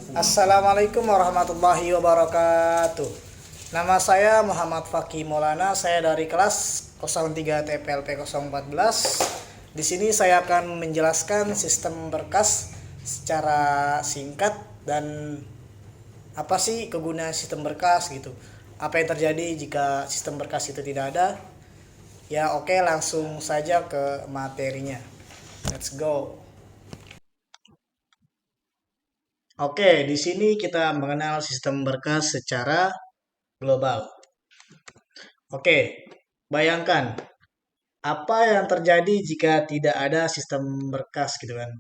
Assalamualaikum warahmatullahi wabarakatuh. Nama saya Muhammad Fakih Maulana, saya dari kelas 03 TPLP 014. Di sini saya akan menjelaskan sistem berkas secara singkat dan apa sih kegunaan sistem berkas gitu. Apa yang terjadi jika sistem berkas itu tidak ada? Ya oke, langsung saja ke materinya. Let's go. Oke, di sini kita mengenal sistem berkas secara global. Oke, bayangkan apa yang terjadi jika tidak ada sistem berkas gitu kan.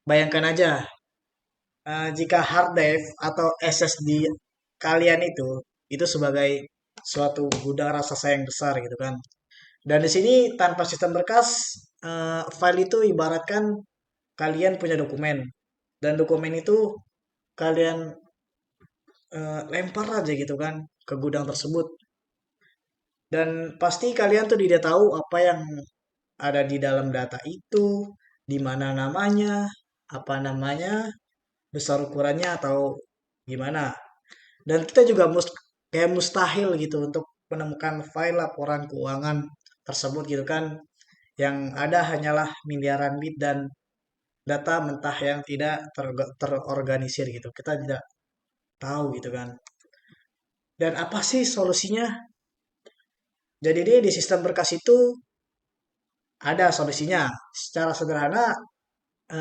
Bayangkan aja, jika hard drive atau SSD kalian itu sebagai suatu gudang raksasa yang besar gitu kan. Dan di sini tanpa sistem berkas, file itu ibaratkan kalian punya dokumen, dan dokumen itu kalian lempar aja gitu kan ke gudang tersebut. Dan pasti kalian tuh tidak tahu apa yang ada di dalam data itu, di mana namanya, apa namanya, besar ukurannya atau gimana. Dan kita juga kayak mustahil gitu untuk menemukan file laporan keuangan tersebut gitu kan. Yang ada hanyalah miliaran bit dan data mentah yang tidak terorganisir gitu. Kita tidak tahu gitu kan. Dan apa sih solusinya? Jadi di sistem berkas itu ada solusinya. Secara sederhana,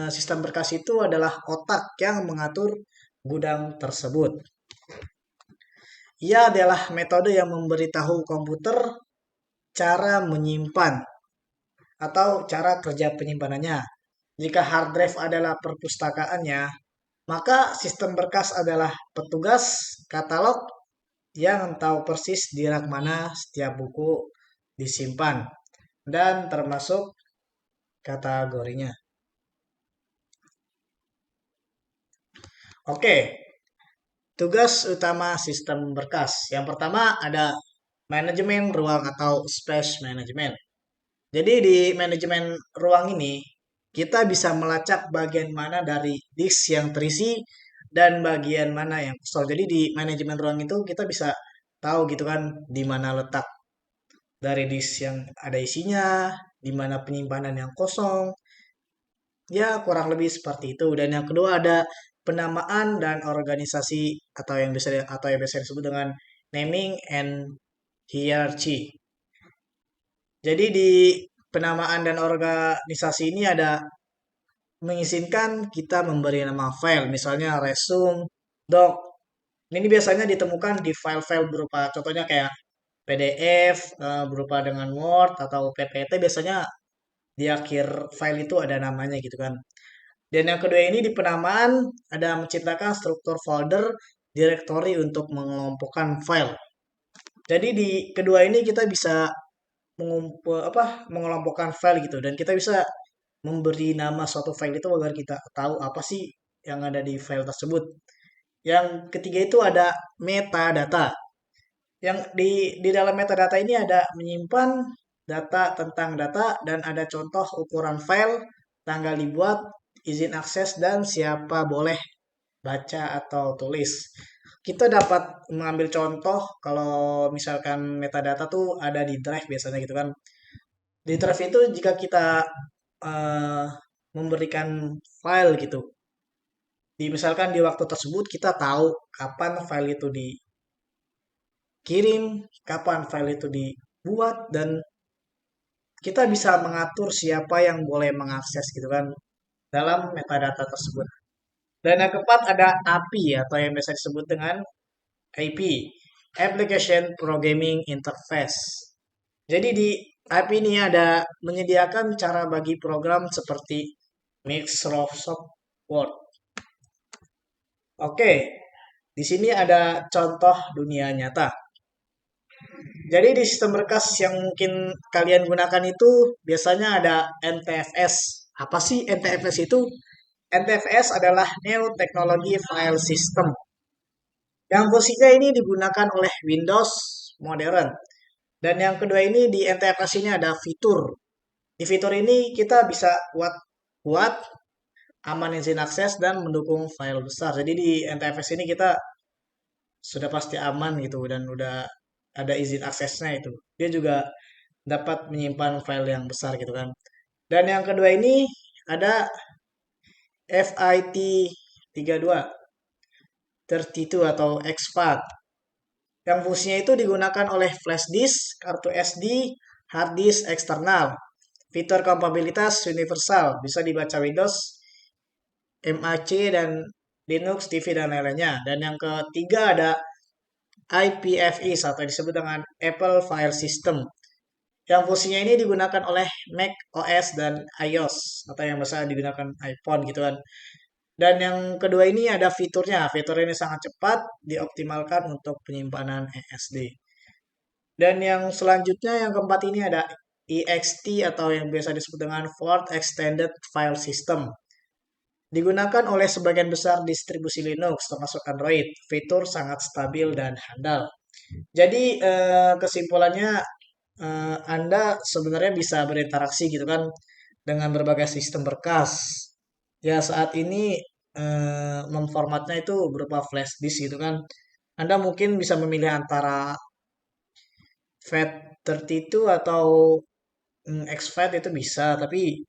sistem berkas itu adalah otak yang mengatur gudang tersebut. Ia adalah metode yang memberitahu komputer cara menyimpan atau cara kerja penyimpanannya. Jika hard drive adalah perpustakaannya, maka sistem berkas adalah petugas katalog yang tahu persis di rak mana setiap buku disimpan dan termasuk kategorinya. Oke, tugas utama sistem berkas. Yang pertama ada manajemen ruang atau space management. Jadi di manajemen ruang ini kita bisa melacak bagian mana dari disk yang terisi dan bagian mana yang kosong. Jadi di manajemen ruang itu kita bisa tahu gitu kan di mana letak dari disk yang ada isinya, di mana penyimpanan yang kosong. Ya, kurang lebih seperti itu. Dan yang kedua ada penamaan dan organisasi atau yang biasa disebut dengan naming and hierarchy. Jadi di penamaan dan organisasi ini ada mengizinkan kita memberi nama file, misalnya resume, doc. Ini biasanya ditemukan di file-file berupa contohnya kayak PDF, berupa dengan Word atau PPT, biasanya di akhir file itu ada namanya gitu kan. Dan yang kedua ini di penamaan ada menciptakan struktur folder directory untuk mengelompokkan file. Jadi di kedua ini kita bisa mengelompokkan file gitu, dan kita bisa memberi nama suatu file itu agar kita tahu apa sih yang ada di file tersebut. Yang ketiga itu ada metadata. Yang di dalam metadata ini ada menyimpan data tentang data, dan ada contoh ukuran file, tanggal dibuat, izin akses, dan siapa boleh baca atau tulis. Kita dapat mengambil contoh kalau misalkan metadata tuh ada di drive biasanya gitu kan. Di drive itu jika kita eh, memberikan file gitu, misalkan di waktu tersebut kita tahu kapan file itu dikirim, kapan file itu dibuat, dan kita bisa mengatur siapa yang boleh mengakses gitu kan dalam metadata tersebut. Dan yang keempat ada API atau yang biasa disebut dengan AP, Application Programming Interface. Jadi di API ini ada menyediakan cara bagi program seperti Microsoft Word. Oke, di sini ada contoh dunia nyata. Jadi di sistem berkas yang mungkin kalian gunakan itu biasanya ada NTFS. Apa sih NTFS itu? NTFS adalah New Technology File System, yang fungsinya ini digunakan oleh Windows modern. Dan yang kedua ini di NTFS ini ada fitur. Di fitur ini kita bisa buat aman izin akses, dan mendukung file besar. Jadi di NTFS ini kita sudah pasti aman gitu dan udah ada izin aksesnya itu. Dia juga dapat menyimpan file yang besar gitu kan. Dan yang kedua ini ada FIT 32, 32 atau exFAT yang fungsinya itu digunakan oleh flash disk, kartu SD, hard disk eksternal. Fitur kompatibilitas universal, bisa dibaca Windows, Mac, dan Linux, TV, dan lain-lainnya. Dan yang ketiga ada IPFI atau disebut dengan Apple File System. Yang fungsinya ini digunakan oleh Mac OS dan iOS atau yang biasa digunakan iPhone gitu kan. Dan yang kedua ini ada fiturnya. Fitur ini sangat cepat, dioptimalkan untuk penyimpanan SSD. Dan yang selanjutnya yang keempat ini ada EXT atau yang biasa disebut dengan Ford Extended File System. Digunakan oleh sebagian besar distribusi Linux termasuk Android. Fitur sangat stabil dan handal. Jadi kesimpulannya Anda sebenarnya bisa berinteraksi gitu kan dengan berbagai sistem berkas. Ya saat ini memformatnya itu berupa flash disk gitu kan. Anda mungkin bisa memilih antara FAT32 atau exFAT itu bisa, tapi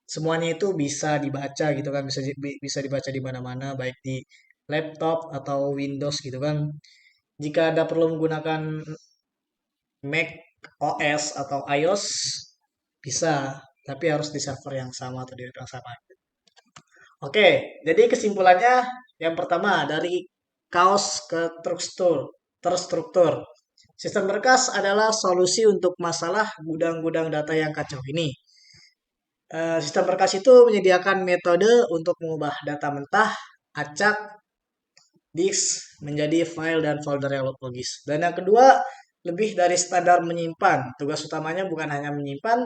semuanya itu bisa dibaca gitu kan, bisa dibaca di mana-mana baik di laptop atau Windows gitu kan. Jika Anda perlu menggunakan Mac OS atau iOS bisa, tapi harus di server yang sama atau di yang sama. Oke, jadi kesimpulannya yang pertama dari kaos ke terstruktur. Sistem berkas adalah solusi untuk masalah gudang-gudang data yang kacau ini. Sistem berkas itu menyediakan metode untuk mengubah data mentah, acak, disk menjadi file dan folder yang logis. Dan yang kedua, lebih dari standar menyimpan. Tugas utamanya bukan hanya menyimpan,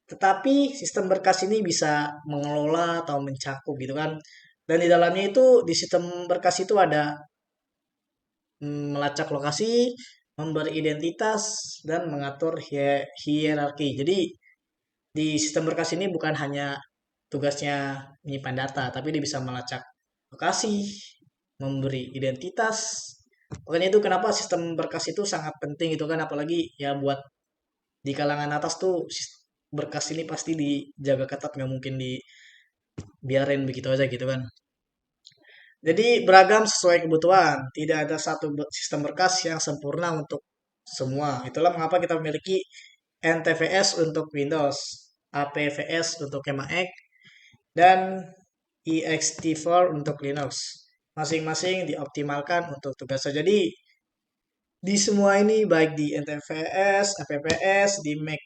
tetapi sistem berkas ini bisa mengelola atau mencakup gitu kan. Dan di dalamnya itu di sistem berkas itu ada melacak lokasi, memberi identitas, dan mengatur hierarki. Jadi di sistem berkas ini bukan hanya tugasnya menyimpan data, tapi dia bisa melacak lokasi, memberi identitas. Makanya itu kenapa sistem berkas itu sangat penting itu kan, apalagi ya buat di kalangan atas tuh berkas ini pasti dijaga ketat, nggak mungkin dibiarin begitu aja gitu kan. Jadi beragam sesuai kebutuhan, tidak ada satu sistem berkas yang sempurna untuk semua. Itulah mengapa kita memiliki NTFS untuk Windows, APFS untuk Mac, dan ext4 untuk Linux. Masing-masing dioptimalkan untuk tugasnya. Jadi di semua ini baik di NTFS, APPS, di Mac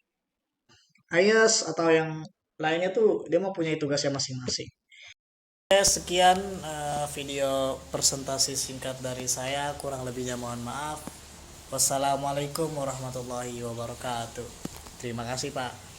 iOS atau yang lainnya tuh dia mempunyai tugasnya masing-masing. Sekian video presentasi singkat dari saya, kurang lebihnya mohon maaf. Wassalamualaikum warahmatullahi wabarakatuh. Terima kasih Pak.